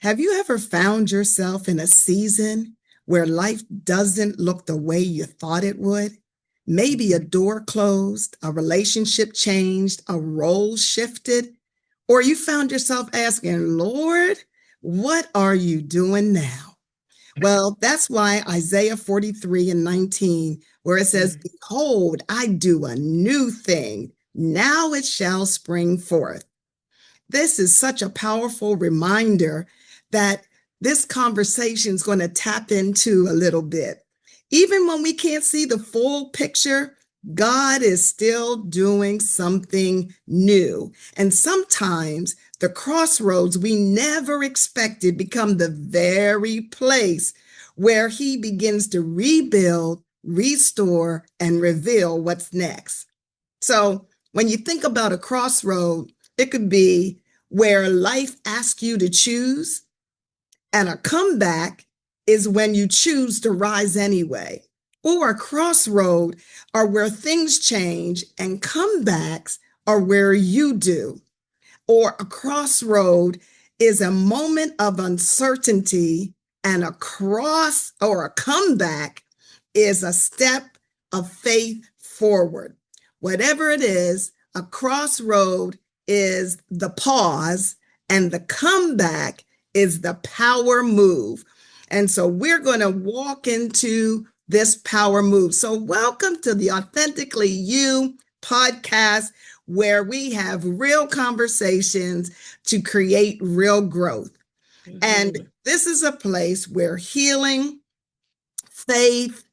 Have you ever found yourself in a season where life doesn't look the way you thought it would? Maybe a door closed, a relationship changed, a role shifted, or you found yourself asking, Lord, what are you doing now? Well, that's why Isaiah 43 and 19, where it says, Mm. Behold, I do a new thing. Now it shall spring forth. This is such a powerful reminder that this conversation is going to tap into a little bit. Even when we can't see the full picture, God is still doing something new. And sometimes the crossroads we never expected become the very place where He begins to rebuild, restore, and reveal what's next. So when you think about a crossroad, it could be where life asks you to choose, and a comeback is when you choose to rise anyway. Or a crossroad are where things change, and comebacks are where you do. Or a crossroad is a moment of uncertainty, and a cross or a comeback is a step of faith forward. Whatever it is, a crossroad is the pause, and the comeback is the power move. And so we're going to walk into this power move. So, welcome to the Authentically You podcast, where we have real conversations to create real growth. And this is a place where healing, faith,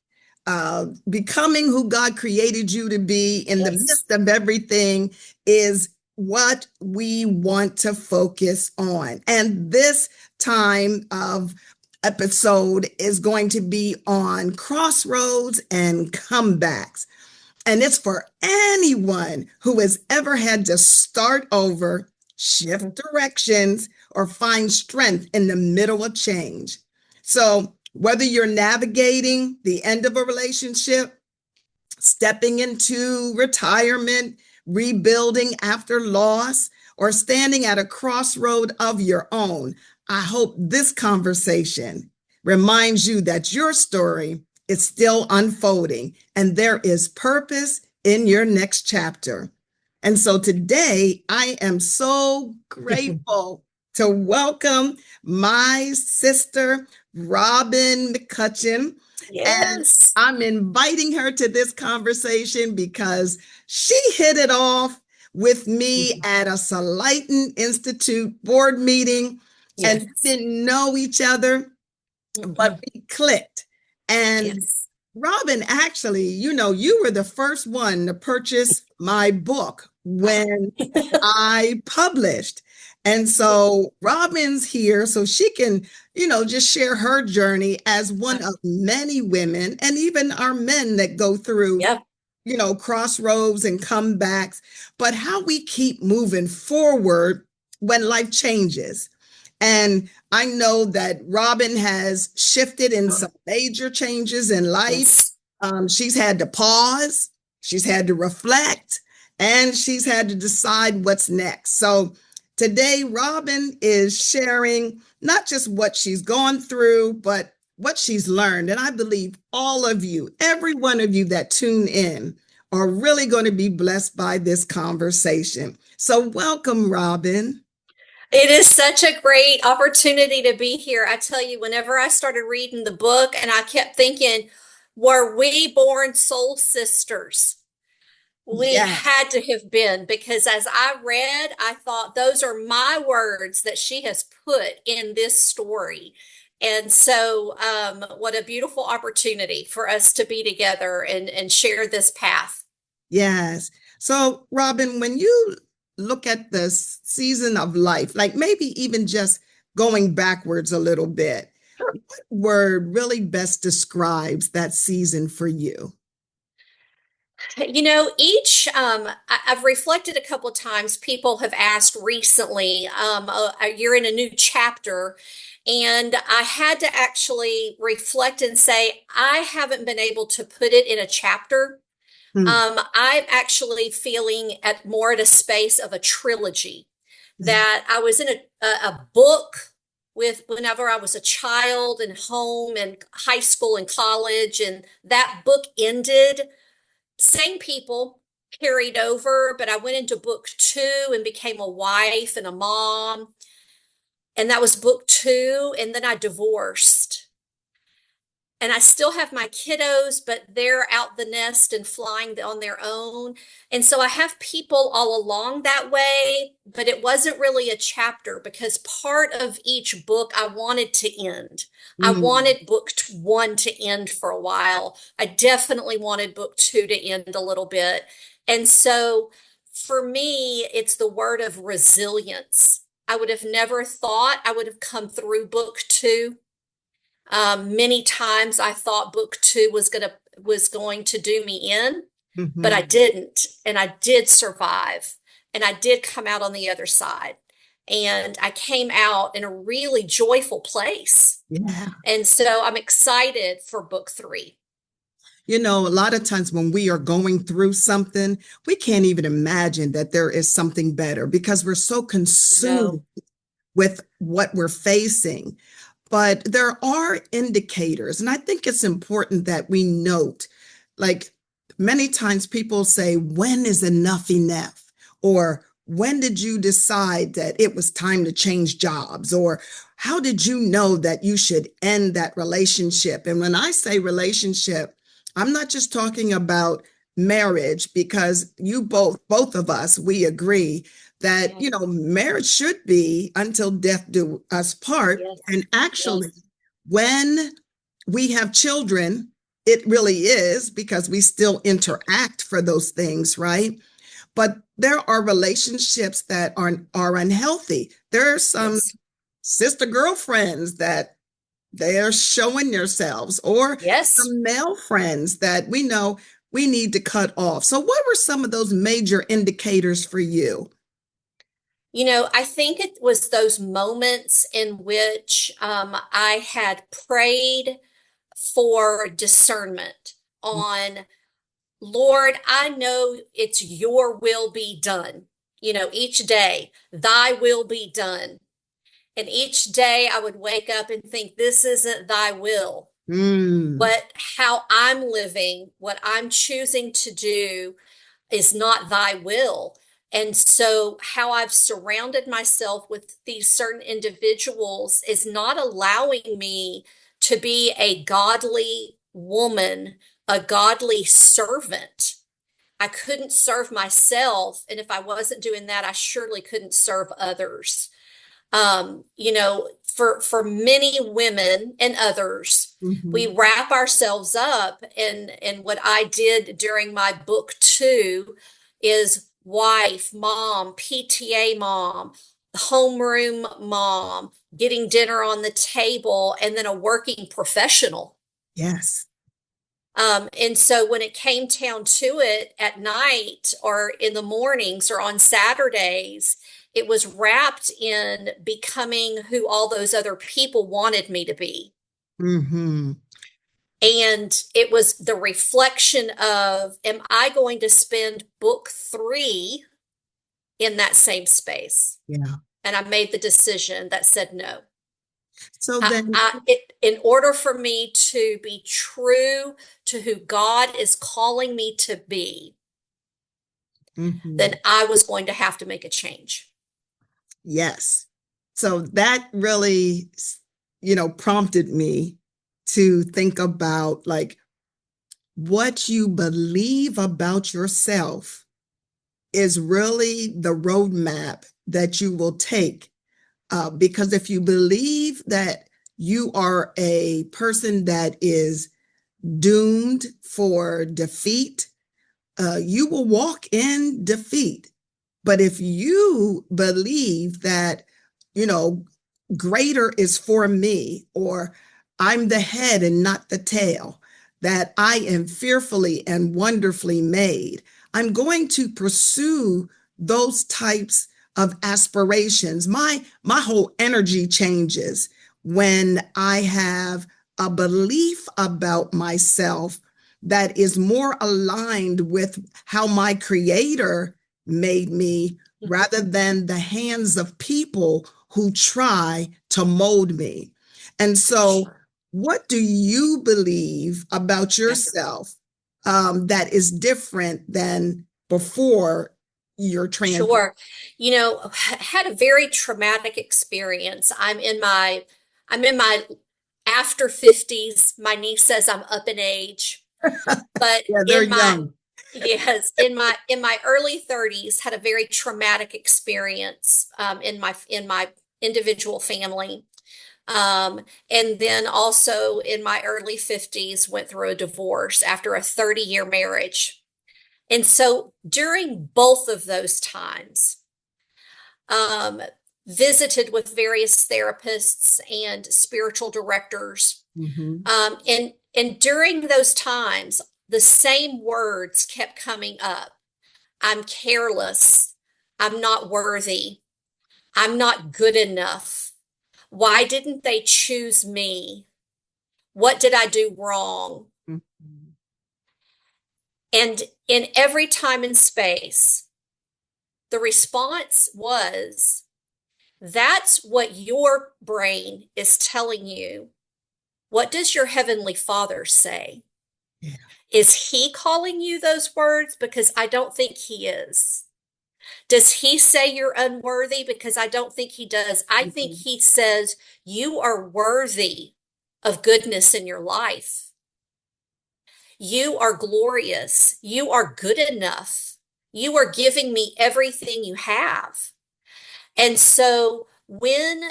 becoming who God created you to be in the midst of everything is what we want to focus on. And this time of episode is going to be on crossroads and comebacks. And it's for anyone who has ever had to start over, shift directions, or find strength in the middle of change. So, whether you're navigating the end of a relationship, stepping into retirement, rebuilding after loss, or standing at a crossroad of your own, I hope this conversation reminds you that your story is still unfolding and there is purpose in your next chapter. And so today, I am so grateful to welcome my sister, Robin McCutcheon. And Yes. I'm inviting her to this conversation because she hit it off with me at a Salayton Institute board meeting and Yes. didn't know each other, but we clicked. And Yes. Robin, actually, you were the first one to purchase my book when I published. And so Robin's here so she can, just share her journey as one of many women and even our men that go through, Yep. crossroads and comebacks, but how we keep moving forward when life changes. And I know that Robin has shifted in some major changes in life. Yes. She's had to pause, she's had to reflect, and she's had to decide what's next. So today, Robin is sharing not just what she's gone through, but what she's learned. And I believe all of you, every one of you that tune in, are really going to be blessed by this conversation. So, welcome, Robin. It is such a great opportunity to be here. I tell you, whenever I started reading the book, and I kept thinking, were we born soul sisters? We Yes. had to have been, because as I read, I thought those are my words that she has put in this story. And so, what a beautiful opportunity for us to be together and share this path. Yes. So, Robin, when you look at the season of life, like maybe even just going backwards a little bit, Sure. what word really best describes that season for you? I've reflected a couple of times. People have asked recently, you're in a new chapter. And I had to actually reflect and say, I haven't been able to put it in a chapter. Hmm. I'm actually feeling at more at a space of a trilogy, that I was in a book with whenever I was a child and home and high school and college, and that book ended. Same people carried over, but I went into book two and became a wife and a mom. And that was book two. And then I divorced. And I still have my kiddos, but they're out the nest and flying on their own. And so I have people all along that way, but it wasn't really a chapter because part of each book I wanted to end. I Mm. wanted book one to end for a while. I definitely wanted book two to end a little bit. And so for me, it's the word of resilience. I would have never thought I would have come through book two. Many times I thought book two was going to do me in, but I Mhm. didn't, and I did survive, and I did come out on the other side, and I came out in a really joyful place. Yeah. And so I'm excited for book three. You know, a lot of times when we are going through something, we can't even imagine that there is something better because we're so consumed No, with what we're facing. But there are indicators, and I think it's important that we note, like many times people say, when is enough enough? Or when did you decide that it was time to change jobs? Or how did you know that you should end that relationship? And when I say relationship, I'm not just talking about marriage because both of us, we agree that, yes, marriage should be until death do us part. yes, And actually, yes, when we have children, it really is because we still interact for those things, right? But there are relationships that are unhealthy. There are some yes, sister girlfriends that they're showing themselves, or yes. some male friends that we know we need to cut off. So, what were some of those major indicators for you? I think it was those moments in which I had prayed for discernment on, Lord, I know it's your will be done. Each day, thy will be done. And each day I would wake up and think, this isn't thy will. Mm, But how I'm living, what I'm choosing to do is not thy will. And so, how I've surrounded myself with these certain individuals is not allowing me to be a godly woman, a godly servant. I couldn't serve myself. And if I wasn't doing that, I surely couldn't serve others. For many women and others, we mhm. wrap ourselves up, and what I did during my book two is wife, mom, PTA mom, homeroom mom, getting dinner on the table, and then a working professional. Yes. And so when it came down to it at night or in the mornings or on Saturdays, it was wrapped in becoming who all those other people wanted me to be. Hmm. And it was the reflection of, am I going to spend book three in that same space? Yeah. And I made the decision that said no. So then, In order for me to be true to who God is calling me to be, then mhm. I was going to have to make a change. Yes. So that really, prompted me to think about like what you believe about yourself is really the roadmap that you will take. Because if you believe that you are a person that is doomed for defeat, you will walk in defeat. But if you believe that, you know, greater is for me, or I'm the head and not the tail, that I am fearfully and wonderfully made, I'm going to pursue those types of aspirations. My whole energy changes when I have a belief about myself that is more aligned with how my creator made me rather than the hands of people who try to mold me. And so, Sure. what do you believe about Yeah. yourself that is different than before your transition? Sure. Had a very traumatic experience. I'm in my after 50s. My niece says I'm up in age, but Yeah, they're in my young. yes, in my early 30s, had a very traumatic experience in my individual family. And then also in my early 50s, went through a divorce after a 30-year marriage. And so during both of those times, um, visited with various therapists and spiritual directors. Mhm. And during those times, the same words kept coming up. I'm careless. I'm not worthy. I'm not good enough. Why didn't they choose me? What did I do wrong? Mhm. And in every time and space, the response was, that's what your brain is telling you. What does your heavenly Father say? Yeah. Is he calling you those words? Because I don't think he is. Does he say you're unworthy? Because I don't think he does. I think Mhm. he says you are worthy of goodness in your life. You are glorious. You are good enough. You are giving me everything you have. And so when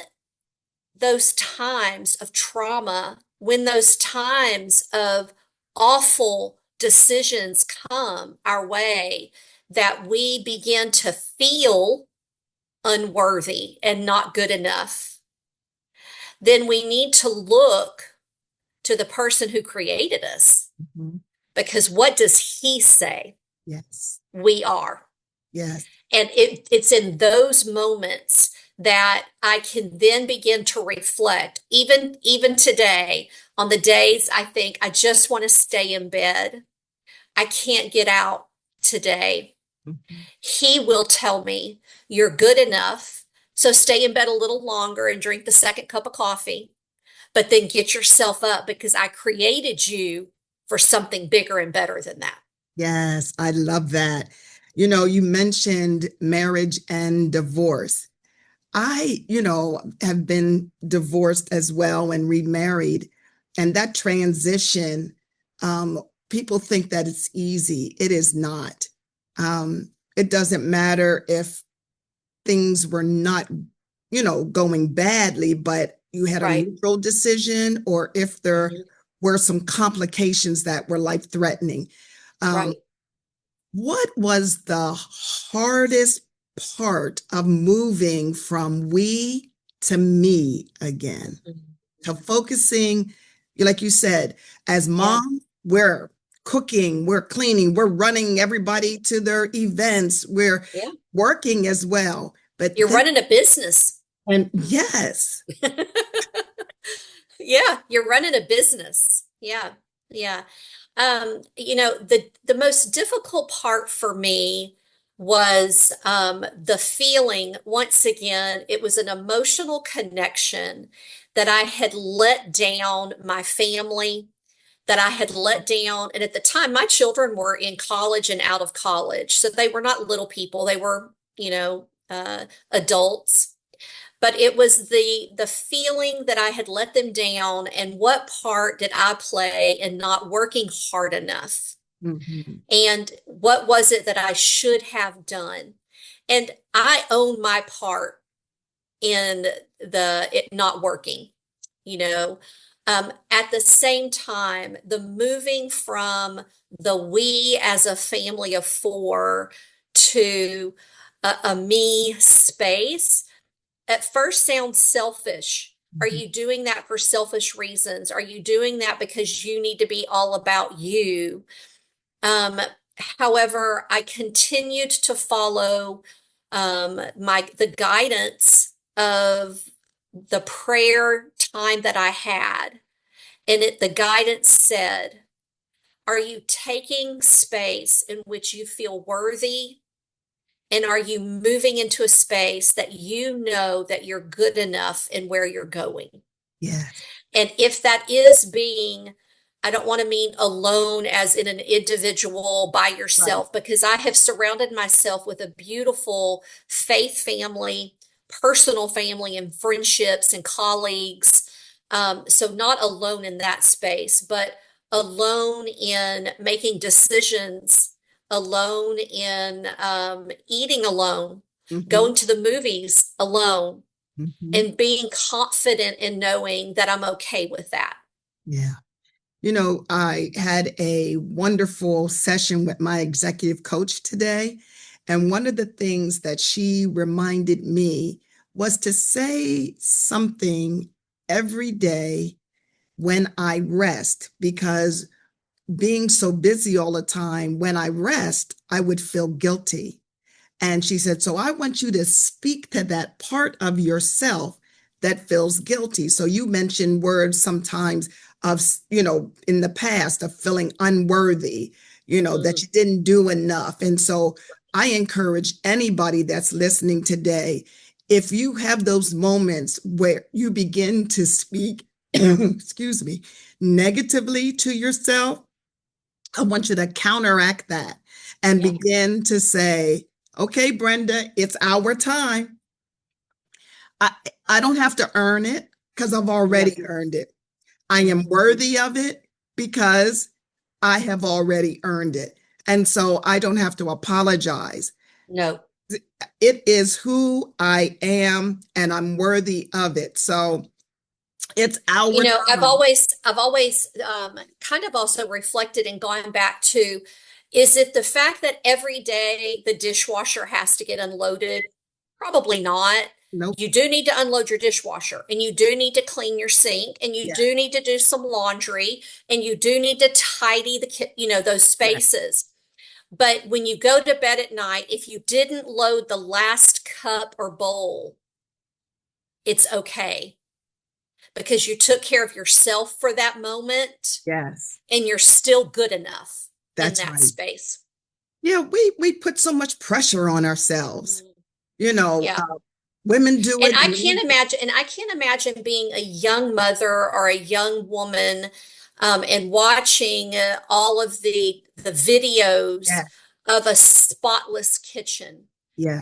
those times of trauma, when those times of awful decisions come our way, that we begin to feel unworthy and not good enough, then we need to look to the person who created us. Mhm. Because what does he say Yes. we are? Yes. And it's in those moments that I can then begin to reflect, even today, on the days I think I just want to stay in bed. I can't get out today. Mhm. He will tell me, you're good enough. So stay in bed a little longer and drink the second cup of coffee, but then get yourself up because I created you for something bigger and better than that. Yes, I love that. You mentioned marriage and divorce. I have been divorced as well and remarried. And that transition, people think that it's easy. It is not. It doesn't matter if things were not going badly, but you had a Right. neutral decision or if there Mhm. were some complications that were life threatening. Um, Right. what was the hardest part of moving from we to me again? To focusing, like you said, as Yeah. mom, we're cooking, we're cleaning, we're running everybody to their events, we're Yeah. working as well. But You're then, running a business. and yes, Yeah, you're running a business. Yeah. Yeah. The most difficult part for me was the feeling, once again, it was an emotional connection that I had let down my family, that I had let down. And at the time, my children were in college and out of college. So they were not little people. They were, adults. But it was the feeling that I had let them down, and what part did I play in not working hard enough? mhm, And what was it that I should have done? And I own my part in it not working, you know. At the same time, the moving from the we as a family of four to a me space at first sounds selfish. Are mhm. you doing that for selfish reasons? Are you doing that because you need to be all about you? Um, However, I continued to follow the guidance of the prayer time that I had. And the guidance said, are you taking space in which you feel worthy And are you moving into a space that you know that you're good enough in where you're going? Yes. And if that is being, I don't want to mean alone as in an individual by Right. yourself, because I have surrounded myself with a beautiful faith family, personal family, and friendships and colleagues. So not alone in that space, but alone in making decisions, alone in eating alone, Hmm. going to the movies alone, Hmm. and being confident in knowing that I'm okay with that. Yeah. I had a wonderful session with my executive coach today. And one of the things that she reminded me was to say something every day when I rest, because being so busy all the time, when I rest, I would feel guilty. And she said, so I want you to speak to that part of yourself that feels guilty. So you mentioned words sometimes of, in the past of feeling unworthy, that Mm. you didn't do enough. And so I encourage anybody that's listening today, if you have those moments where you begin to speak, excuse me, negatively to yourself, I want you to counteract that and Yeah. begin to say, okay, Brenda, it's our time. I, I don't have to earn it because I've Yeah. already earned it. I am Mhm. worthy of it because I have already earned it. And so I don't have to apologize. No. It is who I am and I'm worthy of it. So it's You our know, time. I've always kind of also reflected and gone back to, is it the fact that every day the dishwasher has to get unloaded? Probably not. Nope. You do need to unload your dishwasher, and you do need to clean your sink, and you Yeah. do need to do some laundry, and you do need to tidy those Yeah. spaces. But when you go to bed at night, if you didn't load the last cup or bowl, it's okay because you took care of yourself for that moment Yes. and you're still good enough in That's that right. space. Yeah, we put so much pressure on ourselves. Mm. You know, Yeah. women do And it. Men. I can't imagine being a young mother or a young woman and watching all of the videos Yeah. of a spotless kitchen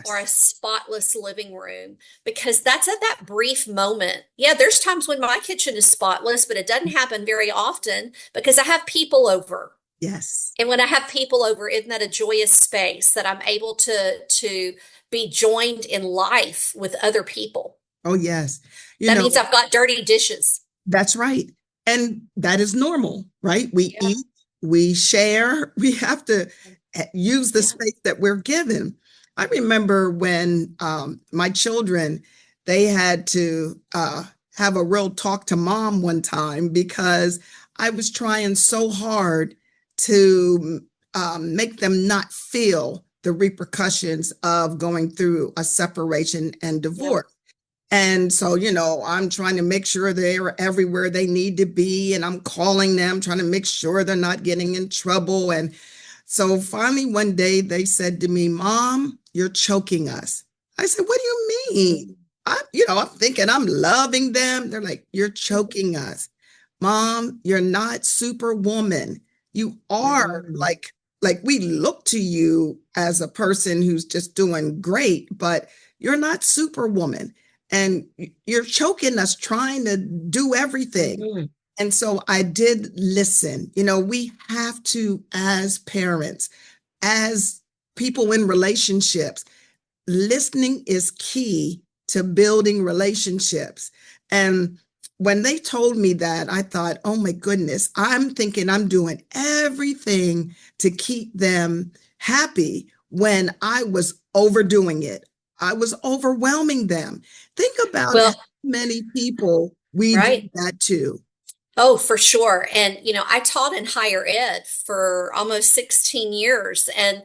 or a Yes. spotless living room, because that's at that brief moment. Yeah, there's times when my kitchen is spotless, but it doesn't happen very often because I have people over. Yes. And when I have people over, isn't that a joyous space that I'm able to be joined in life with other people? Oh, yes. You That know, means I've got dirty dishes. that's right. And that is normal, right? We Yeah, eat, we share, we have to use the yeah, space that we're given. I remember when my children, they had to have a real talk to mom one time because I was trying so hard to make them not feel the repercussions of going through a separation and yeah, divorce. And so, I'm trying to make sure they're everywhere they need to be. And I'm calling them, trying to make sure they're not getting in trouble. And so finally, one day they said to me, Mom, you're choking us. I said, What do you mean? I'm thinking I'm loving them. They're like, You're choking us. Mom, you're not superwoman. You are mhm. like we look to you as a person who's just doing great, but you're not superwoman. And you're choking us trying to do everything. Mhm. And so I did listen. We have to, as parents, as people in relationships, listening is key to building relationships. And when they told me that, I thought, oh my goodness, I'm thinking I'm doing everything to keep them happy when I was overdoing it. I was overwhelming them. Think about how Well, many people we do right. that to. Oh, for sure. And, I taught in higher ed for almost 16 years. And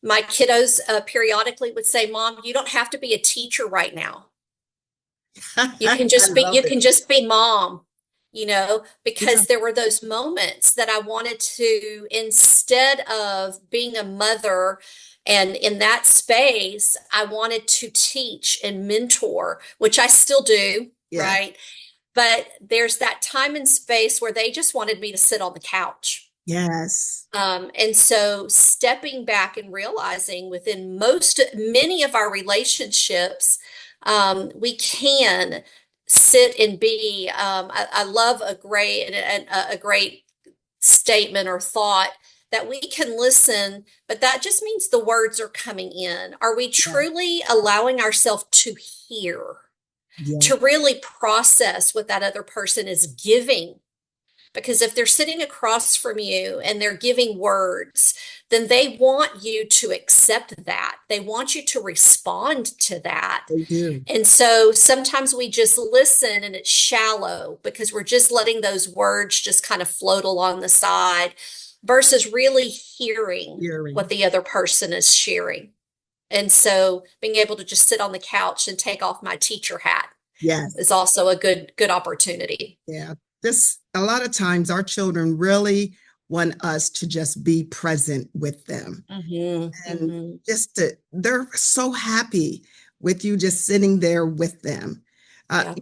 my kiddos periodically would say, Mom, you don't have to be a teacher right now. I love You it. can just be mom, Yeah. because there were those moments that I wanted to, instead of being a mother And in that space, I wanted to teach and mentor, which I still do, Yeah. right? But there's that time and space where they just wanted me to sit on the couch. Yes. And so stepping back and realizing within many of our relationships, we can sit and be. I love a great statement or thought that we can listen, but that just means the words are coming in. Are we Yeah. truly allowing ourselves to hear, Yeah. to really process what that other person is giving? Because if they're sitting across from you and they're giving words, then they want you to accept that. They want you to respond to that. They do. And so sometimes we just listen and it's shallow because we're just letting those words just kind of float along the side versus really hearing what Hearing. the other person is sharing. And so being able to just sit on the couch and take off my teacher hat Yes. is also a good opportunity. Yeah. This, a lot of times our children really want us to just be present with them. Mm-hmm, And mm-hmm. just to, they're so happy with you just sitting there with them. Yeah.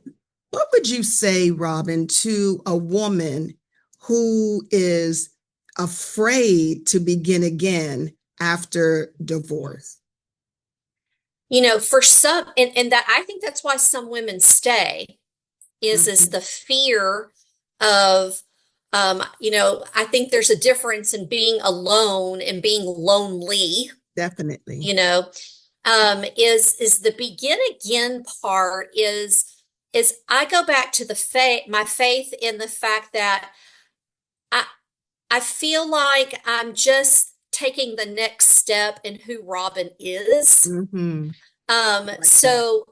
What would you say, Robin, to a woman who is afraid to begin again after divorce? You know, for some, and that I think that's why some women stay is Mhm. the fear of, I think there's a difference in being alone and being lonely, Definitely. is the begin again part is I go back to my faith in the fact that I I feel like I'm just taking the next step in who Robin is. Mm-hmm. Like that. So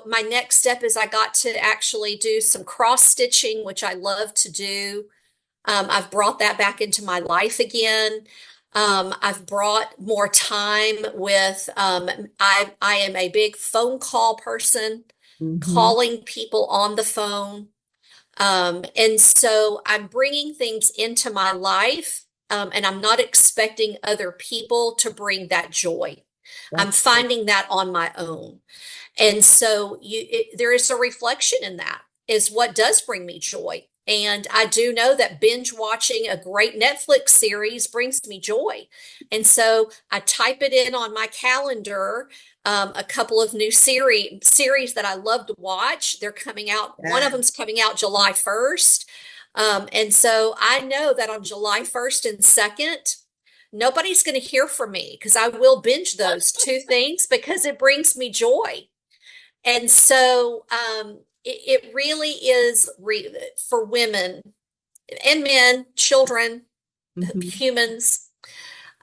my next step is I got to actually do some cross stitching, which I love to do. I've brought that back into my life again. I've brought more time with, I am a big phone call person, Mm-hmm. calling people on the phone. And so I'm bringing things into my life, and I'm not expecting other people to bring that joy. I'm That's right. finding that on my own. And so there is a reflection in that is what does bring me joy. And I do know that binge watching a great Netflix series brings me joy. And so I type it in on my calendar, a couple of new series that I love to watch. They're coming out. One Yeah. of them's coming out July 1st. And so I know that on July 1st and 2nd, nobody's going to hear from me because I will binge those two things because it brings me joy. And so it really is for women and men, children, Mm-hmm. humans.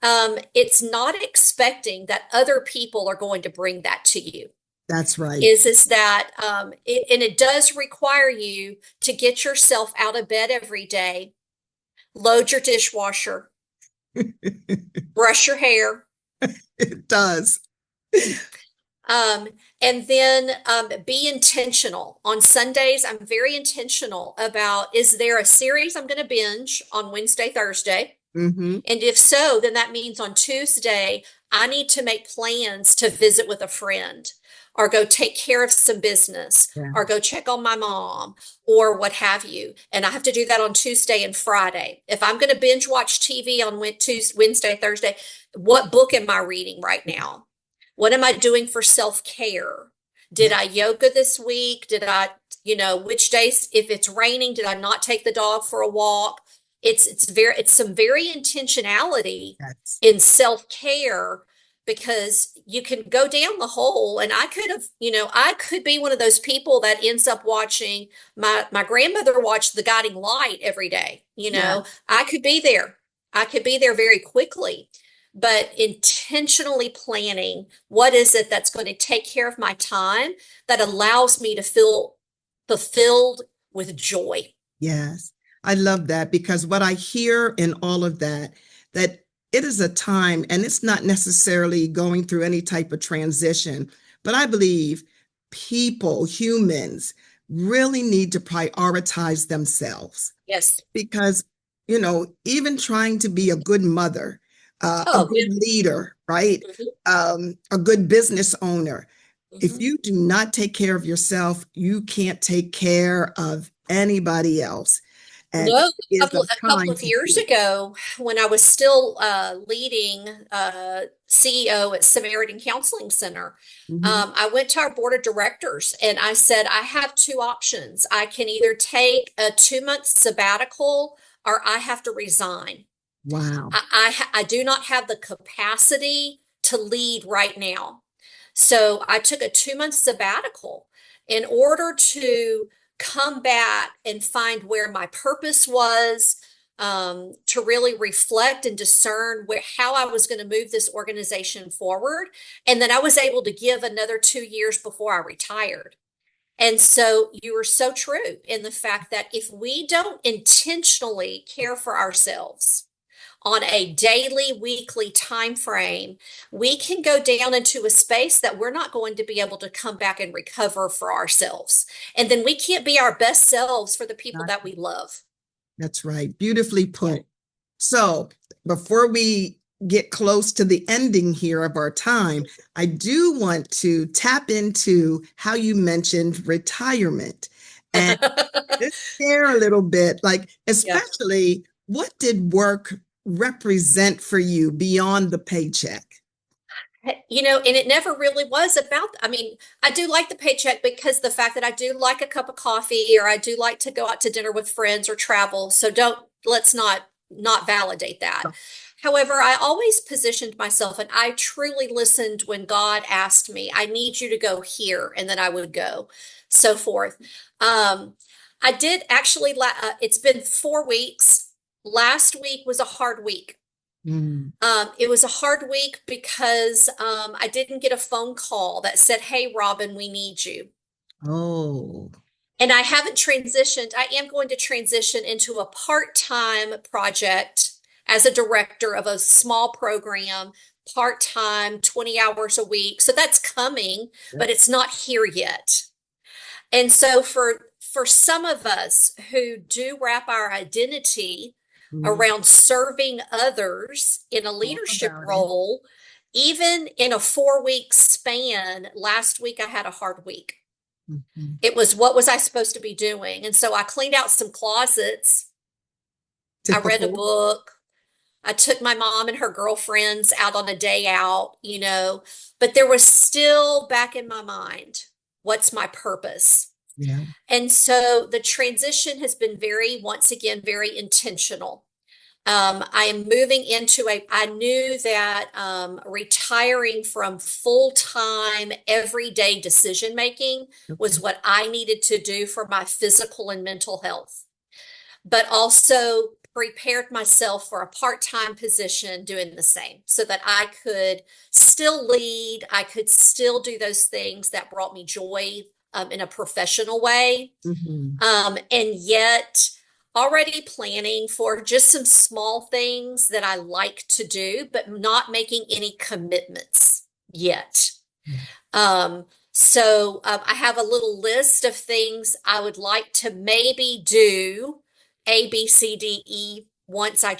It's not expecting that other people are going to bring that to you. That's right. Is that and it does require you to get yourself out of bed every day, load your dishwasher, brush your hair, It does. Um, and then be intentional. On Sundays, I'm very intentional about is there a series I'm going to binge on Wednesday, Thursday? Mm-hmm. And if so, then that means on Tuesday, I need to make plans to visit with a friend or go take care of some business Yeah. or go check on my mom or what have you. And I have to do that on Tuesday and Friday. If I'm going to binge watch TV on Wednesday, Thursday, what book am I reading right now? What am I doing for self-care? Did Yeah. I yoga this week? Did I, which days, if it's raining, did I not take the dog for a walk? It's some very intentionality Yes. in self-care because you can go down the hole and I could be one of those people that ends up watching my grandmother watched The Guiding Light every day. Yeah. I could be there. I could be there very quickly, but intentionally planning what is it that's going to take care of my time that allows me to feel fulfilled with joy. Yes. I love that because what I hear in all of that, that it is a time and it's not necessarily going through any type of transition, but I believe people, humans, really need to prioritize themselves Yes. because, even trying to be a good mother, a Oh, good leader, right? yeah. A good business owner. If Mhm. you do not take care of yourself, you can't take care of anybody else. And No, it is a couple time of to years do. ago, when I was still leading CEO at Samaritan Counseling Center, Mhm. I went to our board of directors and I said, I have two options. I can either take a 2 month sabbatical or I have to resign. Wow. I do not have the capacity to lead right now. So I took a 2 month sabbatical in order to come back and find where my purpose was, to really reflect and discern how I was going to move this organization forward. And then I was able to give another 2 years before I retired. And so you are so true in the fact that if we don't intentionally care for ourselves, on a daily, weekly time frame, we can go down into a space that we're not going to be able to come back and recover for ourselves. And then we can't be our best selves for the people that we love. That's right. Beautifully Yeah. put. So, before we get close to the ending here of our time, I do want to tap into how you mentioned retirement and just share a little bit, like, Yeah. especially what did work represent for you beyond the paycheck? And it never really was about, I mean, I do like the paycheck because the fact that I do like a cup of coffee or I do like to go out to dinner with friends or travel. So let's not validate that. However, I always positioned myself and I truly listened when God asked me, I need you to go here, and then I would go, so forth. Um, I did actually, it's been 4 weeks. Last week was a hard week. Mm. It was a hard week because I didn't get a phone call that said, Hey, Robin, we need you. Oh, And I haven't transitioned. I am going to transition into a part-time project as a director of a small program, part-time, 20 hours a week. So that's coming, yeah. but it's not here yet. And so for some of us who do wrap our identity Mm. around serving others in a Talk leadership about it. role, even in a 4 week span, last week I had a hard week. Mhm. It was, what was I supposed to be doing? And so I cleaned out some closets. I read a Typical. book. I took my mom and her girlfriends out on a day out, but there was still back in my mind, what's my purpose? Yeah. And so the transition has been once again, very intentional. I am moving into I knew that retiring from full-time, everyday decision making was Okay. what I needed to do for my physical and mental health, but also prepared myself for a part-time position doing the same so that I could still lead, I could still do those things that brought me joy in a professional way, Mhm. and yet already planning for just some small things that I like to do, but not making any commitments yet. Yeah. So I have a little list of things I would like to maybe do A, B, C, D, E once I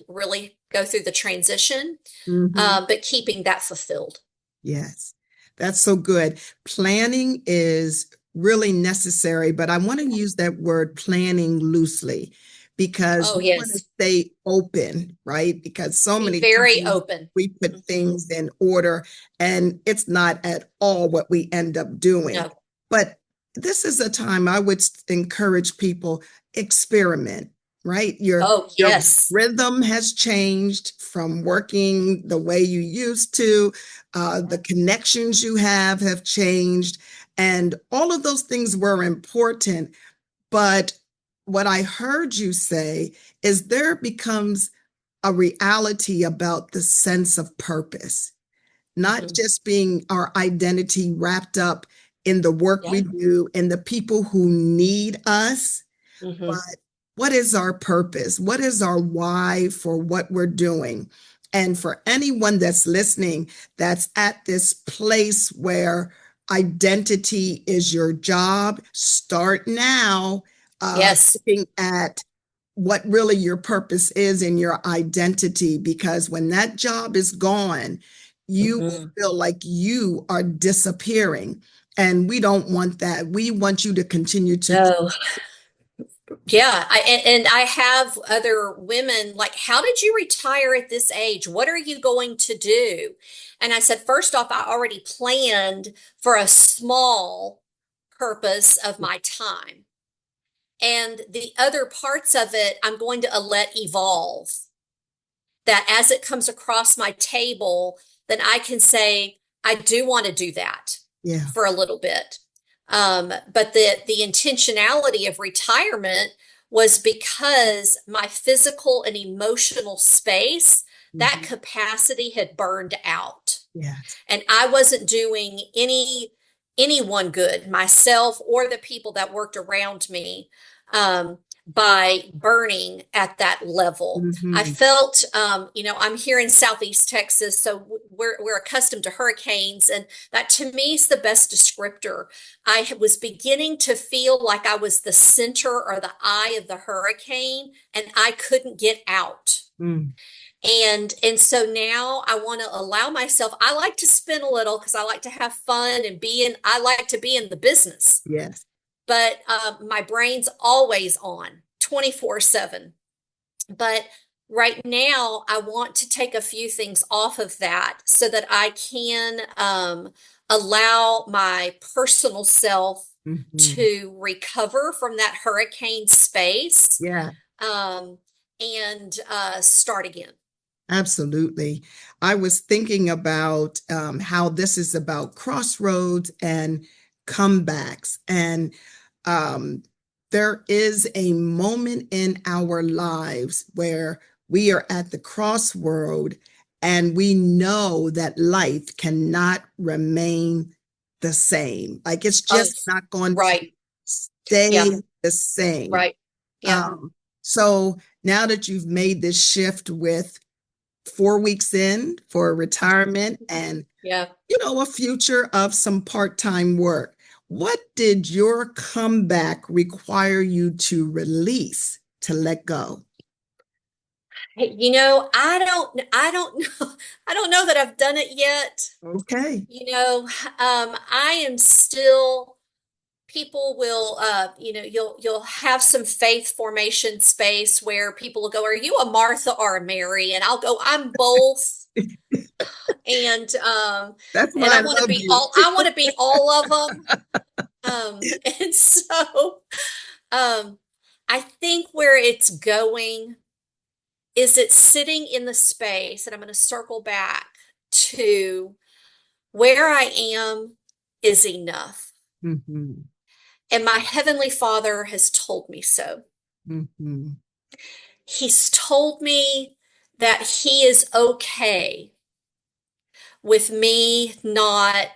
really go through the transition, Mhm. but keeping that fulfilled. Yes, that's so good. Planning is really necessary, but I want to use that word planning loosely because Oh, we want to yes. stay open, right? Because so Be many very times open. we put Mhm. things in order and it's not at all what we end up doing. No. But this is a time I would encourage people experiment, right? Oh, Your yes. rhythm has changed from working the way you used to. The connections you have changed, and all of those things were important. But what I heard you say is there becomes a reality about the sense of purpose, not Mhm. just being our identity wrapped up in the work we Yeah. do and the people who need us, Hmm. but what is our purpose? What is our why for what we're doing? And for anyone that's listening, that's at this place where identity is your job, start now Yes. looking at what really your purpose is in your identity, because when that job is gone, you will Mhm. feel like you are disappearing. And we don't want that. We want you to continue to. No. Yeah, and I have other women like, how did you retire at this age? What are you going to do? And I said, first off, I already planned for a small purpose of my time. And the other parts of it, I'm going to let evolve. That as it comes across my table, then I can say, I do want to do that Yeah. for a little bit. But the intentionality of retirement was because my physical and emotional space, that Mhm. capacity had burned out. Yes. And I wasn't doing anyone good, myself or the people that worked around me, by burning at that level. I Mhm. felt, I'm here in Southeast Texas, so we're accustomed to hurricanes, and that to me is the best descriptor. I was beginning to feel like I was the center or the eye of the hurricane, and I couldn't get out. Mm. And so now I want to allow myself, I like to spin a little because I like to have fun and I like to be in the business, Yes. but my brain's always on 24/7. But right now, I want to take a few things off of that so that I can allow my personal self Mhm. to recover from that hurricane space, Yeah. um, and start again. Absolutely. I was thinking about how this is about crossroads and comebacks. And um, there is a moment in our lives where we are at the crossroad and we know that life cannot remain the same. Like it's Oh, just not going to right. stay Yeah. the same. Right. Yeah. So now that you've made this shift with 4 weeks in for retirement and Yeah. a future of some part-time work, what did your comeback require you to release, to let go? Hey, I don't know, I don't know that I've done it yet. Okay. I am still, people will, you'll have some faith formation space where people will go, are you a Martha or a Mary? And I'll go, I'm both. And, um, That's and why I love you. I want to be all of them. And so, um, I think where it's going is it sitting in the space, and I'm going to circle back to where I am is enough. Mhm. And my Heavenly Father has told me so. Mhm. He's told me that He is okay with me not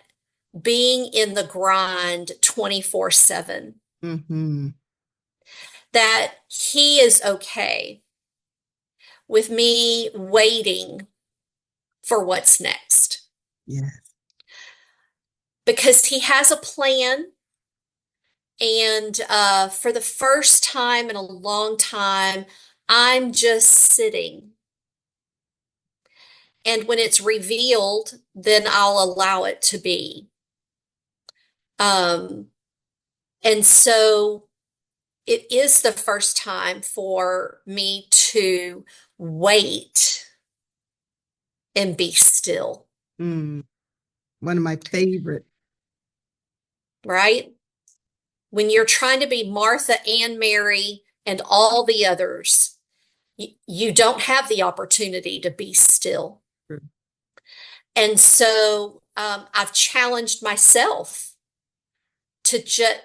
being in the grind 24/7, Mhm. that He is okay with me waiting for what's next Yes. because He has a plan. And for the first time in a long time, I'm just sitting. And when it's revealed, then I'll allow it to be. Um, and so it is the first time for me to wait and be still, Mm. One of my favorite. right? When you're trying to be Martha and Mary and all the others, you don't have the opportunity to be still. And so I've challenged myself to just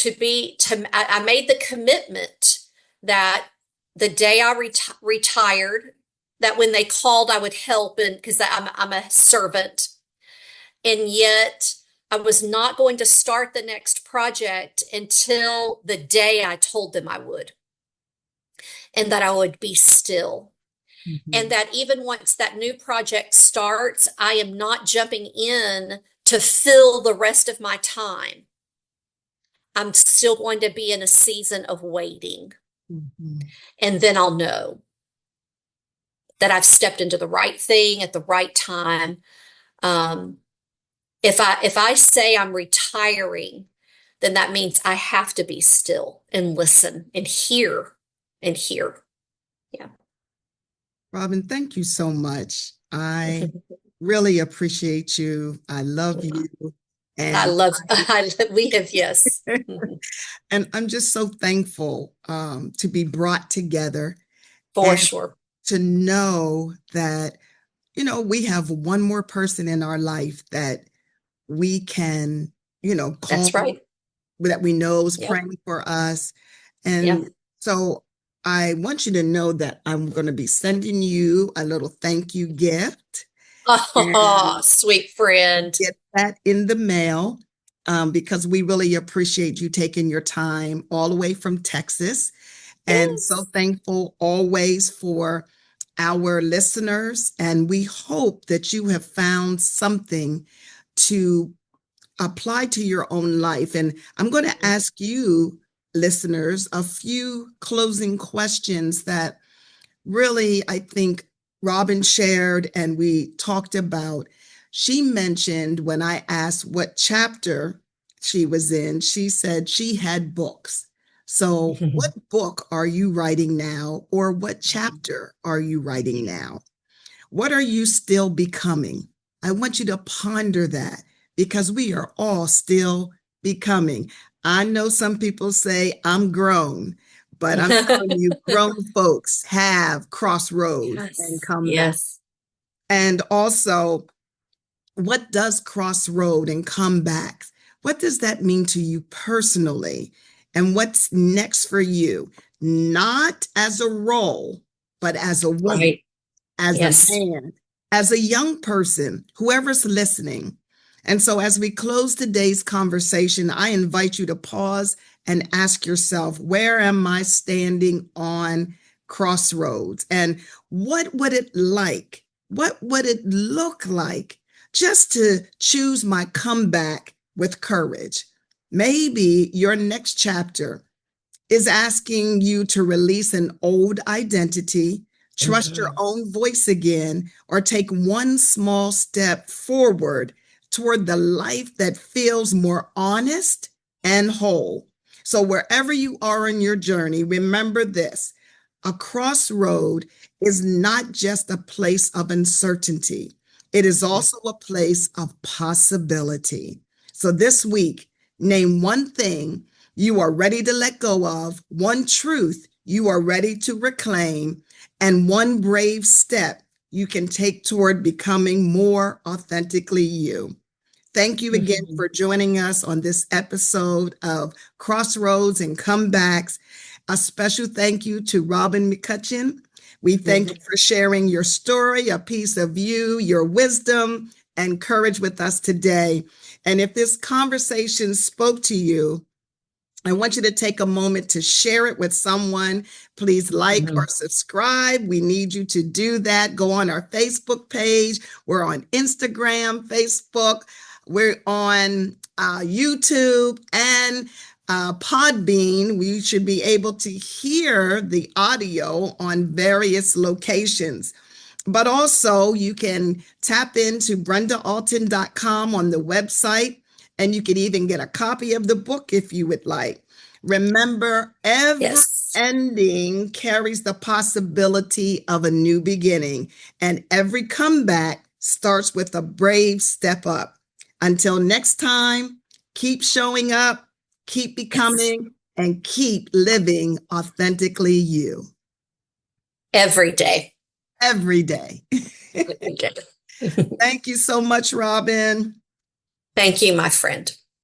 I made the commitment that the day I retired, that when they called, I would help, and because I'm a servant, and yet I was not going to start the next project until the day I told them I would, and that I would be still. And Mhm. that even once that new project starts, I am not jumping in to fill the rest of my time. I'm still going to be in a season of waiting. Mhm. And then I'll know that I've stepped into the right thing at the right time. Um, if I say I'm retiring, then that means I have to be still and listen and hear. Yeah. Robin, thank you so much. I really appreciate you. I love you. I And love, we have, yes. and I'm just so thankful to be brought together For and sure. to know that, we have one more person in our life that we can, call, That's right. that we know is Yep. praying for us. Yep. And so I want you to know that I'm going to be sending you a little thank you gift. Oh, And sweet friend. get that in the mail because we really appreciate you taking your time all the way from Texas. And so Yes. thankful always for our listeners. And we hope that you have found something to apply to your own life. And I'm going to ask you, listeners, a few closing questions that really, I think Robin shared and we talked about. She mentioned when I asked what chapter she was in, she said she had books. So, what book are you writing now, or what chapter are you writing now? What are you still becoming? I want you to ponder that because we are all still becoming. I know some people say I'm grown, but I'm telling you, grown folks have crossroads and Yes. come back. Yes. And also, what does crossroad and comebacks? What does that mean to you personally? And what's next for you? Not as a role, but as a woman, Right. as a Yes. man, as a young person, whoever's listening. And so, as we close today's conversation, I invite you to pause and ask yourself, where am I standing on crossroads? And what would it like? What would it look like just to choose my comeback with courage? Maybe your next chapter is asking you to release an old identity, trust your own voice again, or take one small step forward toward the life that feels more honest and whole. So, wherever you are in your journey, remember this: a crossroad is not just a place of uncertainty, it is also a place of possibility. So, this week, name one thing you are ready to let go of, one truth you are ready to reclaim, and one brave step you can take toward becoming more authentically you. Thank you again for joining us on this episode of Crossroads and Comebacks. A special thank you to Robin McCutcheon. We thank you for sharing your story, a piece of you, your wisdom, and courage with us today. And if this conversation spoke to you, I want you to take a moment to share it with someone. Please like or subscribe. We need you to do that. Go on our Facebook page. We're on Instagram, Facebook. We're on YouTube and Podbean. We should be able to hear the audio on various locations. But also, you can tap into brendaalton.com on the website, and you can even get a copy of the book if you would like. Remember, every Yes. ending carries the possibility of a new beginning, and every comeback starts with a brave step up. Until next time, keep showing up, keep Yes. becoming, and keep living authentically you Every day. every day. Every day. Thank you so much, Robin. Thank you, my friend.